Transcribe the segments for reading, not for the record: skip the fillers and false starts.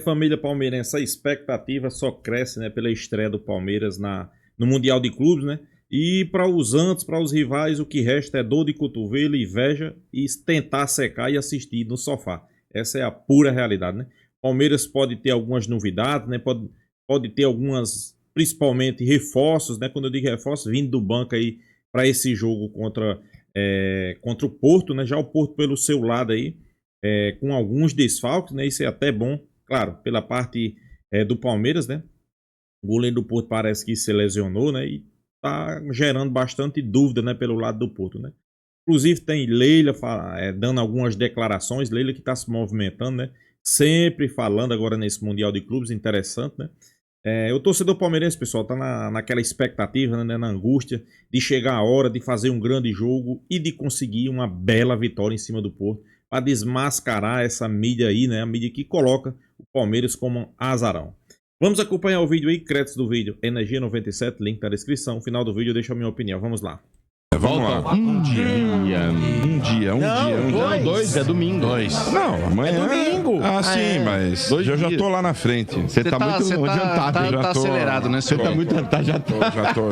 Família palmeirense, a expectativa só cresce, né, pela estreia do Palmeiras no Mundial de Clubes, né? E para os rivais, o que resta é dor de cotovelo, inveja e tentar secar e assistir no sofá. Essa é a pura realidade, né? Palmeiras pode ter algumas novidades, né? Pode ter algumas, principalmente reforços, né? Quando eu digo reforços, vindo do banco aí para esse jogo contra o Porto, né? Já o Porto pelo seu lado aí, com alguns desfalques, né? Isso é até bom, claro, pela parte do Palmeiras, né? O goleiro do Porto parece que se lesionou, né? E tá gerando bastante dúvida, né? Pelo lado do Porto, né? Inclusive tem Leila dando algumas declarações, Leila que está se movimentando, né? Sempre falando agora nesse Mundial de Clubes, interessante, né? O torcedor palmeirense, pessoal, tá naquela expectativa, né, na angústia de chegar a hora de fazer um grande jogo e de conseguir uma bela vitória em cima do Porto para desmascarar essa mídia aí, né? A mídia que coloca o Palmeiras como um azarão. Vamos acompanhar o vídeo aí, créditos do vídeo Energia 97, link na descrição. No final do vídeo eu deixo a minha opinião, vamos lá. Vamos lá. Um dia. Não, dois, é domingo. Não, amanhã. É domingo. Sim, mas eu já tô lá na frente. Você tá muito adiantado. Tá acelerado, né? Você tá muito adiantado. Já tô.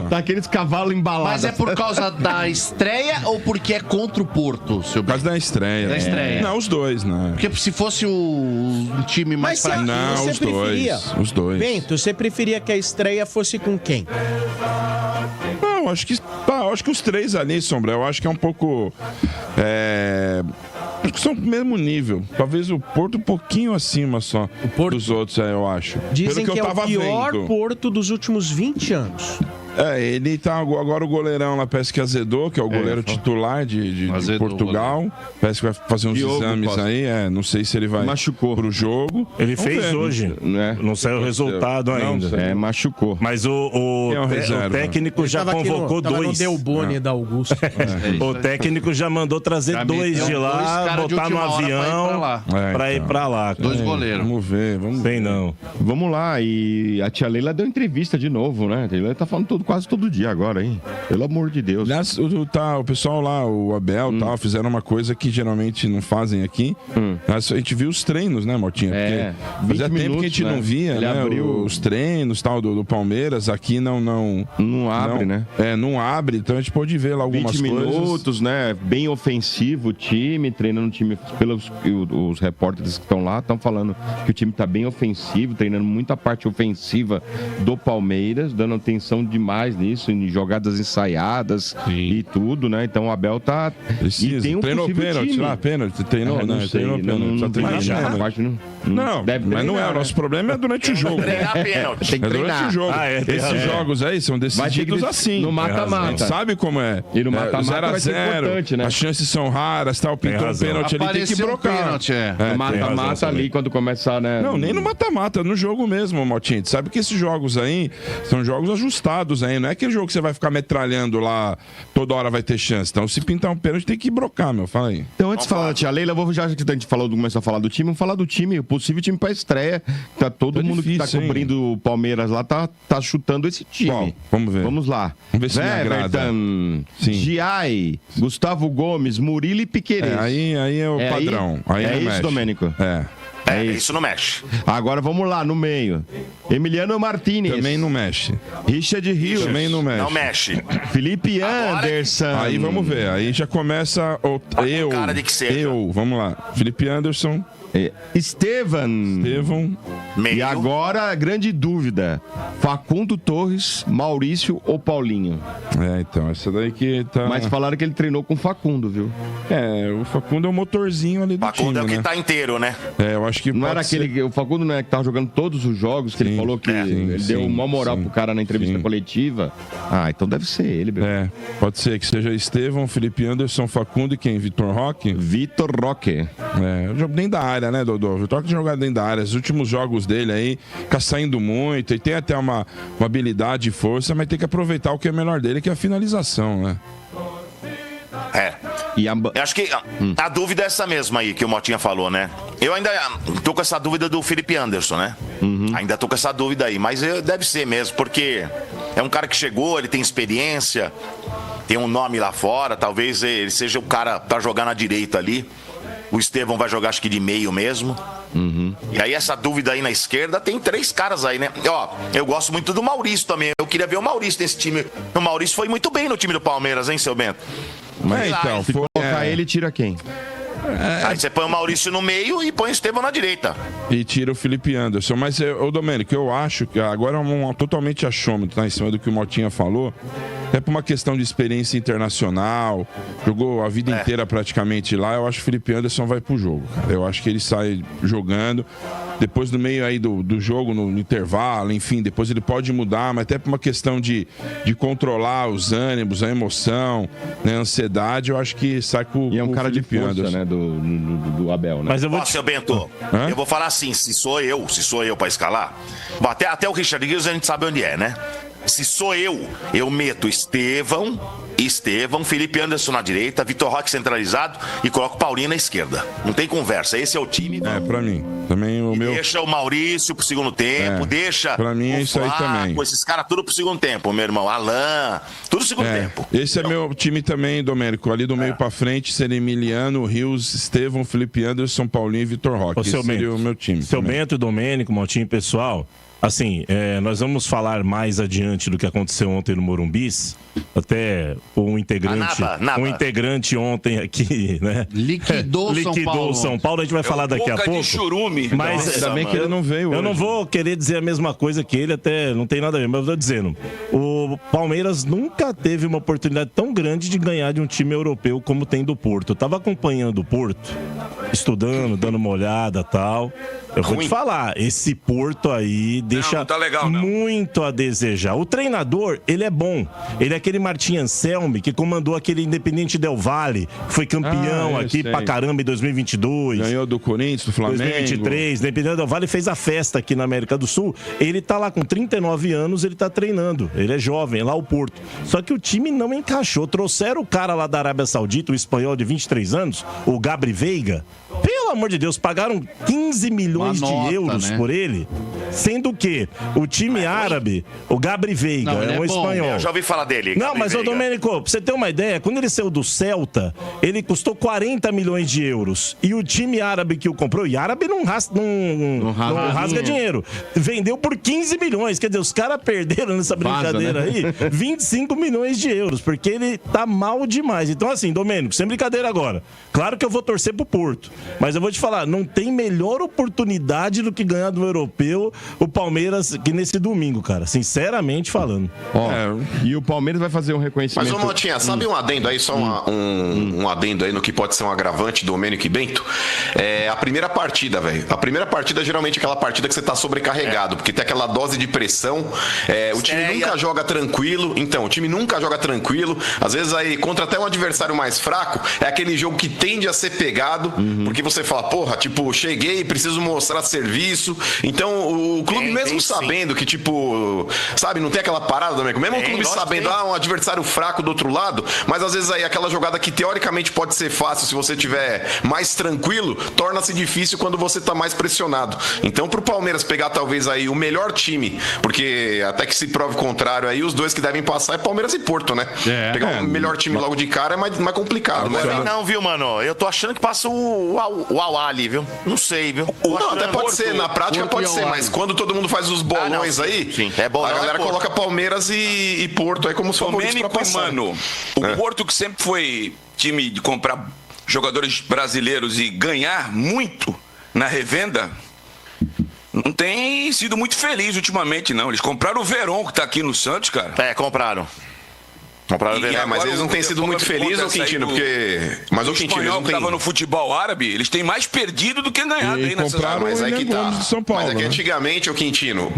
Tá aqueles cavalos embalados. Mas é por causa da estreia ou porque é contra o Porto, seu Por causa da estreia. Da estreia. Não, os dois, né? Porque se fosse o time mais fraco... Não, os dois. Bento, você preferia que a estreia fosse com quem? Não, acho que os três ali, Sombra, eu acho que é um pouco... Acho que são do mesmo nível. Talvez o Porto um pouquinho acima só dos outros, eu acho. Dizem Pelo que eu é o tava pior vendo. Porto dos últimos 20 anos. Ele tá agora o goleirão lá, parece que azedou, que é o goleiro titular de Portugal. Parece que vai fazer uns Diogo exames Costa. aí, não sei se ele vai pro jogo. Ele Vamos fez ver. hoje, Né? não saiu o resultado ainda. Machucou. Mas o técnico já convocou tava no dois. Delbone da Augusta. O técnico já mandou trazer Já dois meteu de dois lá, caras de botar no última hora avião pra ir pra lá. Dois goleiros. Vamos ver. Sei não. Vamos lá, e a tia Leila deu entrevista de novo, né? A tia Leila tá falando quase todo dia agora, hein? Pelo amor de Deus. Aliás, o pessoal lá, o Abel e tal, fizeram uma coisa que geralmente não fazem aqui. A gente viu os treinos, né, Mortinha? Porque fazia tempo que a gente não via, Ele né? abriu Os treinos tal do Palmeiras. Aqui não abre, né? Não abre. Então a gente pôde ver lá algumas 20 coisas. minutos, né? Bem ofensivo o time, treinando o time. Os repórteres que estão lá estão falando que o time tá bem ofensivo, treinando muita parte ofensiva do Palmeiras, dando atenção demais nisso, em jogadas ensaiadas e tudo, né? Então o Abel tá. Precisa. E tem um Treinou pênalti time. lá, pênalti. Treinou, Não né? sei, Treinou pênalti. Só treinou pênalti. Não, deve mas não é. treinar, O nosso problema é durante o jogo. Treinar pênalti. Tem que Durante treinar. o jogo. Esses jogos aí são decididos assim. No A gente mata-mata. sabe como é. E no mata-mata vai ser 0-0, importante, né? as chances são raras, tal. Pintou um razão. pênalti ali, tem que Apareceu brocar. pênalti, No mata-mata ali, quando começar, né? Não, nem no mata-mata, no jogo mesmo, Maltinho. Sabe que esses jogos aí são jogos ajustados aí. Não é aquele jogo que você vai ficar metralhando lá, toda hora vai ter chance. Então, se pintar um pênalti, tem que brocar, meu. Fala aí. Então, antes de falar da tia Leila, já que a gente começou a falar do time, vamos falar do time, o possível time pra estreia. Tá todo mundo que tá difícil, hein? cobrindo o Palmeiras lá tá chutando esse time. Bom, vamos ver. Vamos lá. Vamos ver se me agrada. Sim. Giai, Gustavo Gomes, Murilo e Piquerez. Aí é o padrão. Aí é não isso, mexe. Domênico? Isso não mexe. Agora vamos lá, no meio. Emiliano Martinez. Também não mexe. Richard Rios. Também não mexe. Não mexe. Felipe Anderson. Aí vamos ver. Aí já começa cara de que seja. Vamos lá. Felipe Anderson. Estevão. Meio. E agora, a grande dúvida: Facundo Torres, Maurício ou Paulinho? Então, essa daí que tá... Mas falaram que ele treinou com o Facundo, viu? O Facundo é o motorzinho ali do Facundo time, é o que né? tá inteiro, né? Eu acho que Não era pode ser. aquele. O Facundo não é que tava jogando todos os jogos, que ele falou que ele deu uma moral pro cara na entrevista coletiva. Então deve ser ele, meu. Pode ser que seja Estevão, Felipe Anderson, Facundo e quem? Vitor Roque? Vitor Roque. Dentro da área, né, Dodô? O Vitor Roque jogado dentro da área. Os últimos jogos dele aí, fica saindo muito, e tem até uma habilidade e força, mas tem que aproveitar o que é melhor dele, que é a finalização, né? Eu acho que a dúvida é essa mesma aí que o Motinha falou, né? Eu ainda tô com essa dúvida do Felipe Anderson, né? Ainda tô com essa dúvida aí, mas deve ser mesmo, porque é um cara que chegou, ele tem experiência, tem um nome lá fora, talvez ele seja o cara pra jogar na direita ali. O Estevão vai jogar, acho que de meio mesmo. E aí essa dúvida aí na esquerda, tem 3 caras aí, né? Ó, eu gosto muito do Maurício também. Eu queria ver o Maurício nesse time. O Maurício foi muito bem no time do Palmeiras, hein, seu Bento? Mas então, se colocar ele, tira quem? Aí você põe o Maurício no meio e põe o Estevão na direita. E tira o Felipe Anderson. Mas, ô Domênico, eu acho que agora é totalmente achômetro, tá? Em cima do que o Motinha falou. É por uma questão de experiência internacional. Jogou a vida inteira praticamente lá. Eu acho que o Felipe Anderson vai pro jogo, cara. Eu acho que ele sai jogando. Depois do meio aí do jogo, no intervalo, enfim, depois ele pode mudar, mas até por uma questão de controlar os ânimos, a emoção, né, a ansiedade, eu acho que sai com o E é um cara de Felipe força, Anderson. né, do Abel, né? Mas eu vou Ó, seu Bento, eu vou falar assim, se sou eu pra escalar, até o Richard Guilherme a gente sabe onde é, né? Se sou eu meto Estevão, Felipe Anderson na direita, Vitor Roque centralizado e coloco Paulinho na esquerda. Não tem conversa, esse é o time. É, pra mim. Também o meu... Deixa o Maurício pro segundo tempo, deixa pra mim é o isso aí também. Esses caras tudo pro segundo tempo, meu irmão. Alain, tudo pro segundo tempo. Esse é meu time também, Domênico. Ali do meio pra frente seria Emiliano, Rios, Estevão, Felipe Anderson, Paulinho e Vitor Roque. Esse seria o meu time. Seu Bento, Domênico, Motinho, pessoal... Assim, nós vamos falar mais adiante do que aconteceu ontem no Morumbis. Até um integrante ontem aqui, né? Liquidou o São Paulo. A gente vai falar daqui a pouco. Churume. Mas ainda bem que ele não veio. Eu não vou querer dizer a mesma coisa que ele, até não tem nada a ver, mas eu tô dizendo. O Palmeiras nunca teve uma oportunidade tão grande de ganhar de um time europeu como tem do Porto. Eu tava acompanhando o Porto, estudando, dando uma olhada e tal. Eu vou te falar, esse Porto aí deixa muito a desejar. O treinador, ele é bom. Ele é aquele Martim Anselmi que comandou aquele Independente Del Valle, foi campeão aqui pra caramba em 2022. Ganhou do Corinthians, do Flamengo. 2023, Independente Del Valle fez a festa aqui na América do Sul. Ele tá lá com 39 anos, ele tá treinando. Ele é jovem, lá o Porto. Só que o time não encaixou. Trouxeram o cara lá da Arábia Saudita, o espanhol de 23 anos, o Gabri Veiga. Pelo amor de Deus, pagaram 15 milhões de euros por ele, sendo que o time árabe, o Gabri Veiga, é um espanhol. Eu já ouvi falar dele. Não, mas ô Domênico, pra você ter uma ideia, quando ele saiu do Celta, ele custou 40 milhões de euros. E o time árabe que o comprou, e árabe não rasga dinheiro, vendeu por 15 milhões. Quer dizer, os caras perderam nessa brincadeira aí 25 milhões de euros, porque ele tá mal demais. Então assim, Domênico, sem brincadeira agora. Claro que eu vou torcer pro Porto, mas eu vou te falar, não tem melhor oportunidade do que ganhar do europeu o Palmeiras que nesse domingo, cara. Sinceramente falando. E o Palmeiras vai fazer um reconhecimento... Mas, ô Motinha, sabe um adendo aí, só um adendo aí no que pode ser um agravante do Domênico e Bento? A primeira partida, velho. A primeira partida geralmente é aquela partida que você tá sobrecarregado, porque tem aquela dose de pressão. O time nunca joga tranquilo. Então, o time nunca joga tranquilo. Às vezes aí, contra até um adversário mais fraco, é aquele jogo que tende a ser pegado, porque você fala, porra, tipo, cheguei, preciso mostrar serviço. Então, o clube mesmo sabendo que, tipo, sabe, não tem aquela parada, Domênico? Mesmo o clube sabendo, um adversário fraco do outro lado, mas às vezes aí aquela jogada que teoricamente pode ser fácil se você tiver mais tranquilo, torna-se difícil quando você tá mais pressionado. Então, pro Palmeiras pegar talvez aí o melhor time, porque até que se prove o contrário aí, os dois que devem passar é Palmeiras e Porto, né? Pegar o melhor time logo de cara é mais complicado. Não, viu, mano? Eu tô achando que passa o Al-Ali, viu? Não sei, viu? Não, até pode ser, na prática pode ser, mas quando todo mundo faz os bolões aí, é bom, a galera coloca Palmeiras e Porto aí como os favoritos pra passar. Mano, o Porto que sempre foi time de comprar jogadores brasileiros e ganhar muito na revenda, não tem sido muito feliz ultimamente, não. Eles compraram o Verón, que tá aqui no Santos, cara. Compraram. Mas eles não têm sido muito felizes, ô Quintino, porque... Mas o Quintino, eles não têm... no futebol árabe, eles têm mais perdido do que ganhado aí nessas áreas. Mas é que tá. Mas é que antigamente, ô Quintino,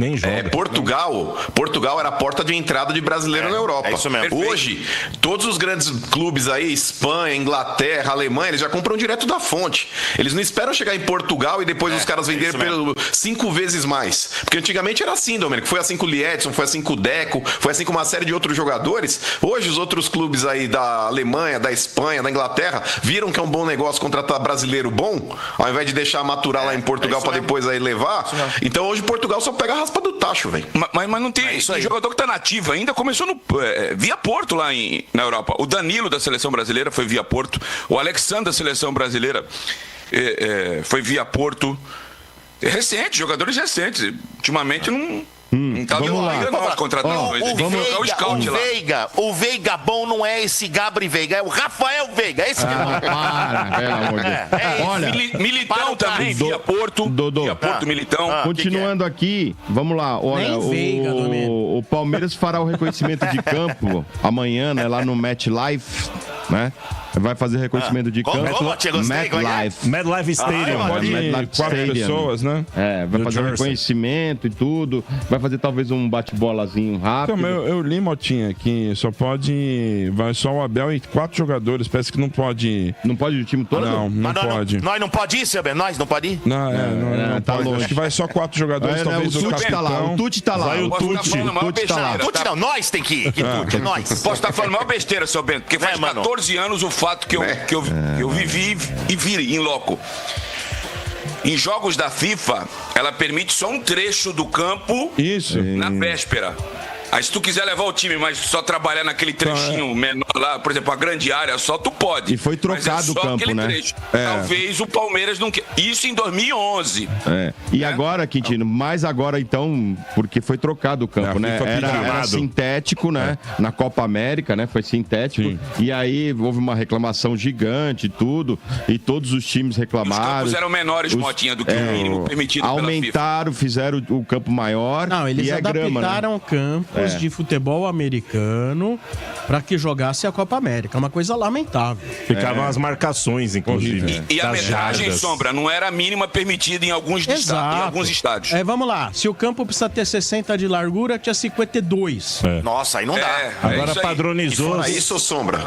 Portugal era a porta de entrada de brasileiro na Europa. É isso mesmo. Hoje, todos os grandes clubes aí, Espanha, Inglaterra, Alemanha, eles já compram direto da fonte. Eles não esperam chegar em Portugal e depois os caras venderem pelo 5 vezes mais. Porque antigamente era assim, Domênico. Foi assim com o Liedson, foi assim com o Deco, foi assim com uma série de outros jogadores. Hoje, os outros clubes aí da Alemanha, da Espanha, da Inglaterra, viram que é um bom negócio contratar brasileiro bom, ao invés de deixar maturar lá em Portugal pra depois aí levar. Então hoje Portugal só pega a raspa do tacho, velho. Mas não tem jogador que tá nativo ainda, começou via Porto lá na Europa. O Danilo da Seleção Brasileira foi via Porto, o Alexandre da Seleção Brasileira foi via Porto. Recente, jogadores recentes. Ultimamente não tá dando ainda não as contratações. O Veiga bom não é esse Gabri Veiga, é o Rafael Veiga. Esse que Pelo amor de Deus. Olha, Militão também, via Porto. Via Porto, Militão. Continuando aqui, vamos lá. Olha, o Palmeiras fará o reconhecimento de campo amanhã, né, lá no MetLife, né? Vai fazer reconhecimento de campo. MetLife Stadium. Pode ir 4 pessoas, né? Vai fazer um reconhecimento e tudo. Vai fazer talvez um bate-bolazinho rápido. Então, eu li, Motinha, que só pode... Vai só o Abel e 4 jogadores. Parece que não pode... Não pode o time todo? Não pode. Nós não pode ir, seu Ben? Nós não pode ir? Não tá pode. longe. Acho que vai só 4 jogadores, talvez o Tuti tá lá. O Tuti tá lá. Vai o Tuti. Tuti tá lá. Tuti não, nós tem que ir. Que Tuti, nós. Posso estar falando maior besteira, seu Bento, porque faz 14 anos o fato que eu vivi e vi em loco. Em jogos da FIFA, ela permite só um trecho do campo na véspera. Aí se tu quiser levar o time, mas só trabalhar naquele trechinho menor lá, por exemplo, a grande área só, tu pode. E foi trocado o campo, né? Trecho. Talvez o Palmeiras não queira. Isso em 2011. E agora, Quintino, mais agora então, porque foi trocado o campo, né? Era sintético, né? Na Copa América, né? Foi sintético. Sim. E aí houve uma reclamação gigante e tudo. E todos os times reclamaram. Os campos eram menores, Motinha, do que o mínimo permitido pela FIFA. Aumentaram, fizeram o campo maior. Não, eles adaptaram grama, né? campos de futebol americano para que jogasse a Copa América. Uma coisa lamentável. Ficavam as marcações, inclusive. E a metragem, Sombra, não era a mínima permitida em alguns estádios. Vamos lá. Se o campo precisa ter 60 de largura, tinha 52. Nossa, aí não dá. Agora padronizou. Fora isso, Sombra.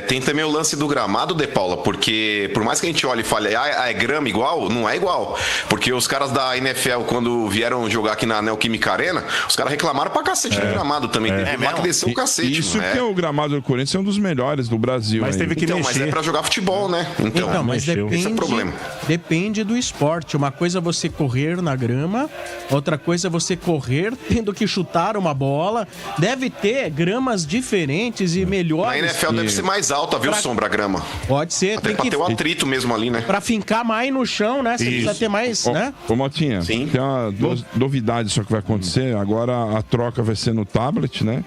Tem também o lance do gramado, De Paula, porque por mais que a gente olhe e fale, é grama igual, não é igual. Porque os caras da NFL, quando vieram jogar aqui na Neoquímica Arena, os caras reclamaram pra cacete do gramado também. Teve lá que desceu o cacete. Isso que é o gramado do Corinthians é um dos melhores do Brasil. Mas teve que mexer. Mas é pra jogar futebol, né? Então mas esse é o problema. Depende do esporte. Uma coisa é você correr na grama, outra coisa é você correr tendo que chutar uma bola. Deve ter gramas diferentes e melhores. Na NFL deve ser mais alta, viu, Sombra, a grama? Pode ser. Até pra ter o atrito mesmo ali, né? Pra fincar mais no chão, né? Você precisa ter mais, né? Ô, Motinha, tem uma novidade só que vai acontecer. Agora a troca vai ser no tablet, né?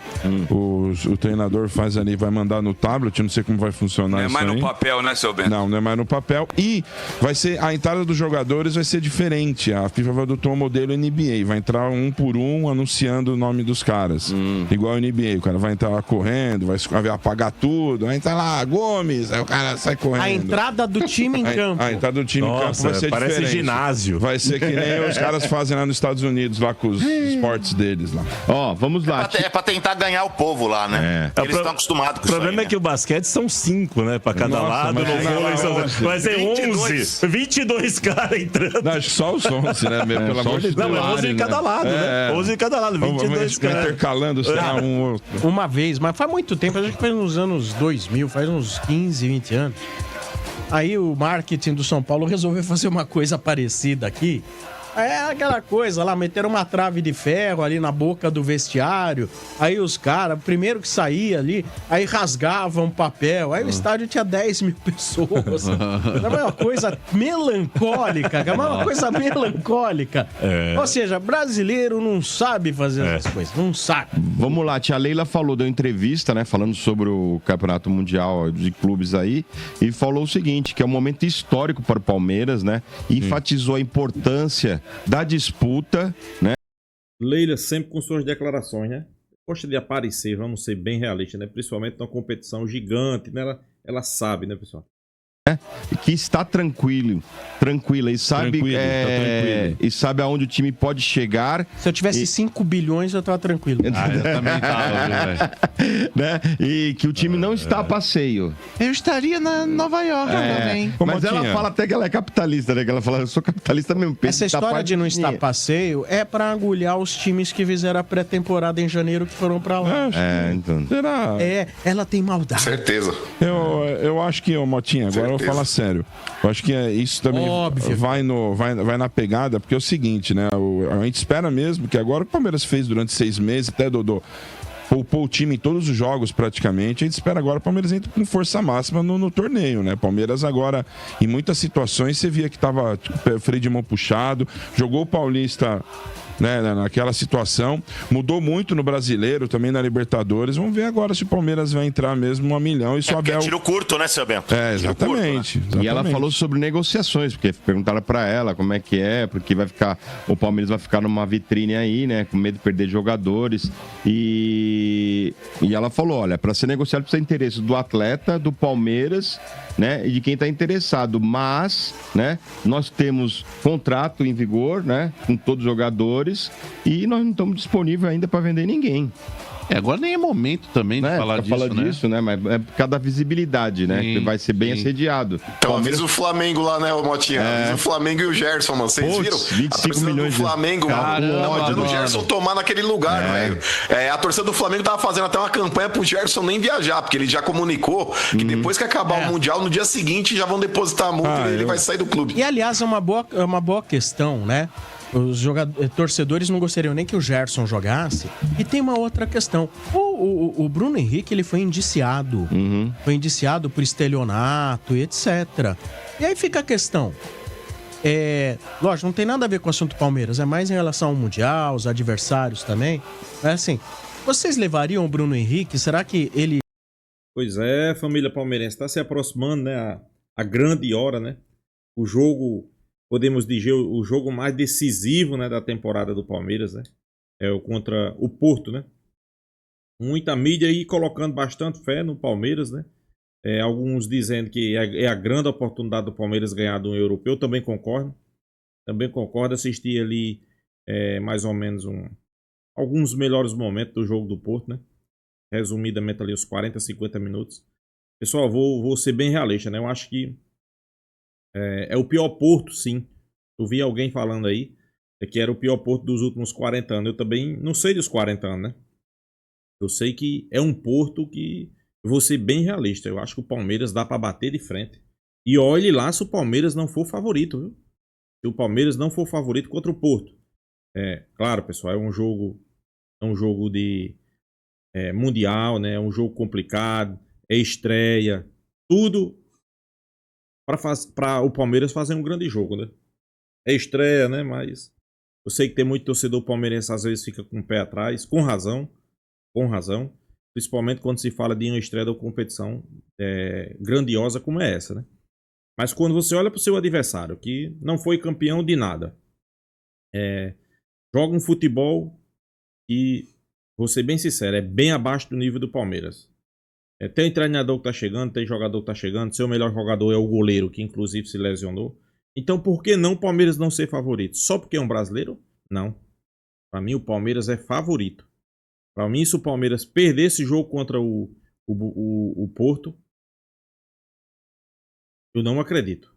O treinador faz ali, vai mandar no tablet. Não sei como vai funcionar isso. Não é mais no papel, né, seu Bento? Não é mais no papel. E vai ser, a entrada dos jogadores vai ser diferente. A FIFA vai adotar um modelo NBA. Vai entrar um por um anunciando o nome dos caras. Igual o NBA. O cara vai entrar lá correndo, vai apagar tudo. Vai entrar lá, Gomes. Aí o cara sai correndo. A entrada do time em campo. A entrada do time em campo vai ser parece diferente. Ginásio. Vai ser que nem os caras fazem lá nos Estados Unidos, lá com os esportes deles lá. Vamos lá. É pra tentar ganhar o povo lá, né? Eles estão acostumados com isso. O problema é que o basquete são 5, né? Pra cada lado. Vai ser 11. 22 caras entrando. Não, acho que só os 11, né? Pelo amor de Deus. Não, é 11 em cada lado, né? 11 em cada lado. 22 caras. Intercalando, sei lá, um outro. Uma vez, mas faz muito tempo. Acho que foi nos anos 2000, faz uns 15, 20 anos. Aí o marketing do São Paulo resolveu fazer uma coisa parecida aqui. É aquela coisa lá, meteram uma trave de ferro ali na boca do vestiário. Aí os caras, primeiro que saía ali, aí rasgavam papel. Aí o estádio tinha 10 mil pessoas. É uma coisa melancólica, é uma coisa melancólica. Ou seja, brasileiro não sabe fazer essas coisas, não sabe. Vamos lá, tia Leila deu entrevista, né, falando sobre o Campeonato Mundial de Clubes aí, e falou o seguinte, que é um momento histórico para o Palmeiras, né, e enfatizou a importância da disputa, né? Leila sempre com suas declarações, né? Gosta de aparecer, vamos ser bem realistas, né? Principalmente numa competição gigante, né? Ela sabe, né, pessoal? Que está tranquila e sabe e sabe aonde o time pode chegar. Se eu tivesse 5 bilhões eu tava tranquilo. Eu também tava, né? E que o time não está a passeio. Eu estaria na Nova York também. Mas ela fala até que ela é capitalista, né? Que ela fala, eu sou capitalista mesmo. Essa história de não estar a passeio é pra agulhar os times que fizeram a pré-temporada em janeiro que foram pra lá. Então. Será? Ela tem maldade. Certeza. Eu acho que, Motinha, agora eu vou falar sério. Eu acho que isso também vai na pegada, porque é o seguinte, né? A gente espera mesmo que agora o Palmeiras fez durante 6 meses, até Dodô, poupou o time em todos os jogos praticamente. A gente espera agora o Palmeiras entre com força máxima no torneio, né? Palmeiras agora, em muitas situações, você via que tava freio de mão puxado, jogou o Paulista, né, naquela situação, mudou muito no Brasileiro, também na Libertadores. Vamos ver agora se o Palmeiras vai entrar mesmo a milhão e se o Abel... tiro curto, né, seu Bento? Exatamente, curto, né? E ela falou sobre negociações, porque perguntaram pra ela como é que é, porque o Palmeiras vai ficar numa vitrine aí, né, com medo de perder jogadores. E ela falou, olha, para ser negociado precisa interesse do atleta, do Palmeiras, né, e de quem tá interessado. Mas, né, nós temos contrato em vigor, né, com todos os jogadores, e nós não estamos disponíveis ainda para vender ninguém. Agora nem é momento também de falar disso, né? Mas é por causa da visibilidade, né? Que vai ser bem assediado. Então avisa o Flamengo lá, né, Motinha? Avisa o Flamengo e o Gerson, mano. Vocês viram? 25 milhões do Flamengo, mano. O Gerson tomar naquele lugar, velho. A torcida do Flamengo tava fazendo até uma campanha pro Gerson nem viajar, porque ele já comunicou que depois que acabar o Mundial, no dia seguinte já vão depositar a multa e ele vai sair do clube. E aliás, é uma boa questão, né? Os torcedores não gostariam nem que o Gerson jogasse. E tem uma outra questão. O Bruno Henrique, ele foi indiciado. Foi indiciado por estelionato e etc. E aí fica a questão. Lógico, não tem nada a ver com o assunto Palmeiras. É mais em relação ao Mundial, os adversários também. É assim, vocês levariam o Bruno Henrique? Será que ele... Pois é, família palmeirense. Está se aproximando, né? A grande hora, né? O jogo... Podemos dizer o jogo mais decisivo, né, da temporada do Palmeiras, né? É o contra o Porto, né? Muita mídia aí colocando bastante fé no Palmeiras, né? Alguns dizendo que é a grande oportunidade do Palmeiras ganhar do europeu. Também concordo. Assisti ali mais ou menos alguns melhores momentos do jogo do Porto, né? Resumidamente ali os 40, 50 minutos. Pessoal, vou ser bem realista, né? Eu acho que é o pior Porto, sim. Eu vi alguém falando aí que era o pior Porto dos últimos 40 anos. Eu também não sei dos 40 anos, né? Eu sei que é um Porto que... Eu vou ser bem realista. Eu acho que o Palmeiras dá para bater de frente. E olhe lá se o Palmeiras não for favorito, viu? Se o Palmeiras não for favorito contra o Porto. Claro, pessoal, é um jogo de mundial, né? É um jogo complicado. É estreia. Tudo... para o Palmeiras fazer um grande jogo, né? É estreia, né? Mas eu sei que tem muito torcedor palmeirense às vezes fica com o pé atrás, com razão, principalmente quando se fala de uma estreia da competição grandiosa como é essa, né? Mas quando você olha para o seu adversário, que não foi campeão de nada, joga um futebol que, vou ser bem sincero, é bem abaixo do nível do Palmeiras. Tem treinador que tá chegando, tem jogador que tá chegando. Seu melhor jogador é o goleiro, que inclusive se lesionou. Então por que não o Palmeiras não ser favorito? Só porque é um brasileiro? Não. Para mim o Palmeiras é favorito. Para mim, se o Palmeiras perder esse jogo contra o Porto, eu não acredito.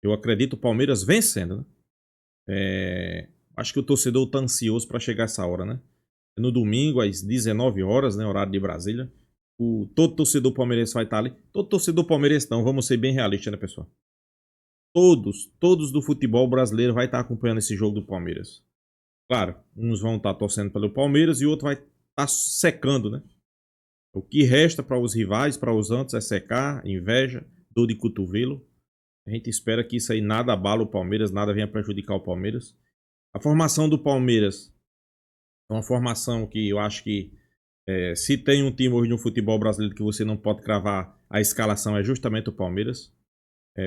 Eu acredito o Palmeiras vencendo, né? Acho que o torcedor tá ansioso para chegar essa hora, né? No domingo, às 19 horas, né? Horário de Brasília. Todo torcedor palmeirense vai estar ali. Todo torcedor palmeirense não, vamos ser bem realistas, né, pessoal? Todos do futebol brasileiro vai estar acompanhando esse jogo do Palmeiras. Claro, uns vão estar torcendo pelo Palmeiras e outro vai estar secando, né? O que resta para os rivais, para os antes, é secar, inveja, dor de cotovelo. A gente espera que isso aí nada abala o Palmeiras, nada venha prejudicar o Palmeiras. A formação do Palmeiras é uma formação que eu acho que se tem um time hoje no futebol brasileiro que você não pode cravar a escalação, é justamente o Palmeiras.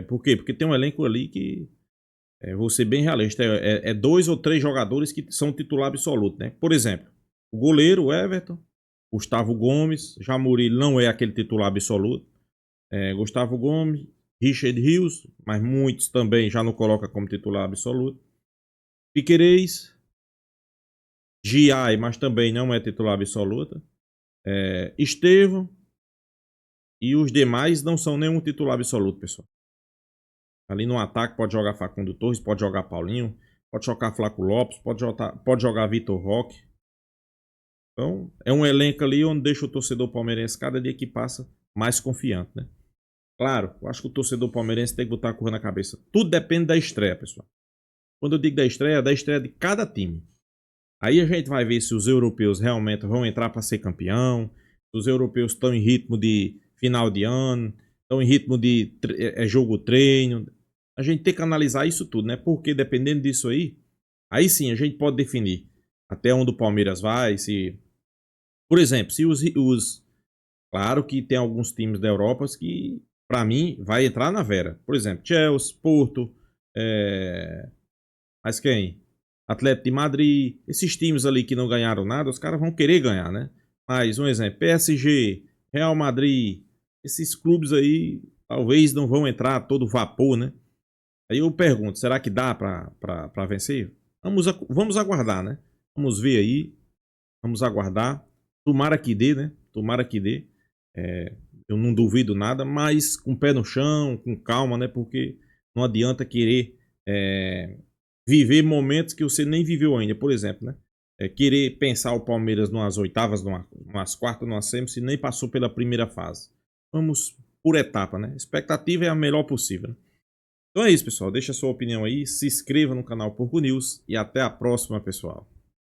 Por quê? Porque tem um elenco ali que, vou ser bem realista, 2 ou 3 jogadores que são titular absoluto, né? Por exemplo, o goleiro, o Everton, Gustavo Gomes, já Murilo não é aquele titular absoluto. Gustavo Gomes, Richard Rios, mas muitos também já não colocam como titular absoluto. Piquerez, Giai, mas também não é titular absoluta. Estevão e os demais não são nenhum titular absoluto, pessoal. Ali no ataque pode jogar Facundo Torres, pode jogar Paulinho, pode jogar Flaco Lopes, pode jogar Vitor Roque. Então é um elenco ali onde deixa o torcedor palmeirense cada dia que passa mais confiante, né? Claro, eu acho que o torcedor palmeirense tem que botar a cor na cabeça. Tudo depende da estreia, pessoal. Quando eu digo da estreia, é da estreia de cada time. Aí a gente vai ver se os europeus realmente vão entrar para ser campeão, se os europeus estão em ritmo de final de ano, estão em ritmo de jogo treino. A gente tem que analisar isso tudo, né? Porque dependendo disso aí sim a gente pode definir até onde o Palmeiras vai, se... Por exemplo, se claro que tem alguns times da Europa que, para mim, vai entrar na Vera. Por exemplo, Chelsea, Porto, mas quem? Atlético de Madrid, esses times ali que não ganharam nada, os caras vão querer ganhar, né? Mas um exemplo, PSG, Real Madrid, esses clubes aí talvez não vão entrar a todo vapor, né? Aí eu pergunto, será que dá pra vencer? Vamos aguardar, né? Vamos ver aí, vamos aguardar. Tomara que dê, né? Tomara que dê. Eu não duvido nada, mas com o pé no chão, com calma, né? Porque não adianta querer viver momentos que você nem viveu ainda. Por exemplo, né? Querer pensar o Palmeiras numas oitavas, numas quartas, numas semis, se nem passou pela primeira fase. Vamos por etapa, né? A expectativa é a melhor possível, né? Então é isso, pessoal. Deixa a sua opinião aí, se inscreva no canal Porco News e até a próxima, pessoal.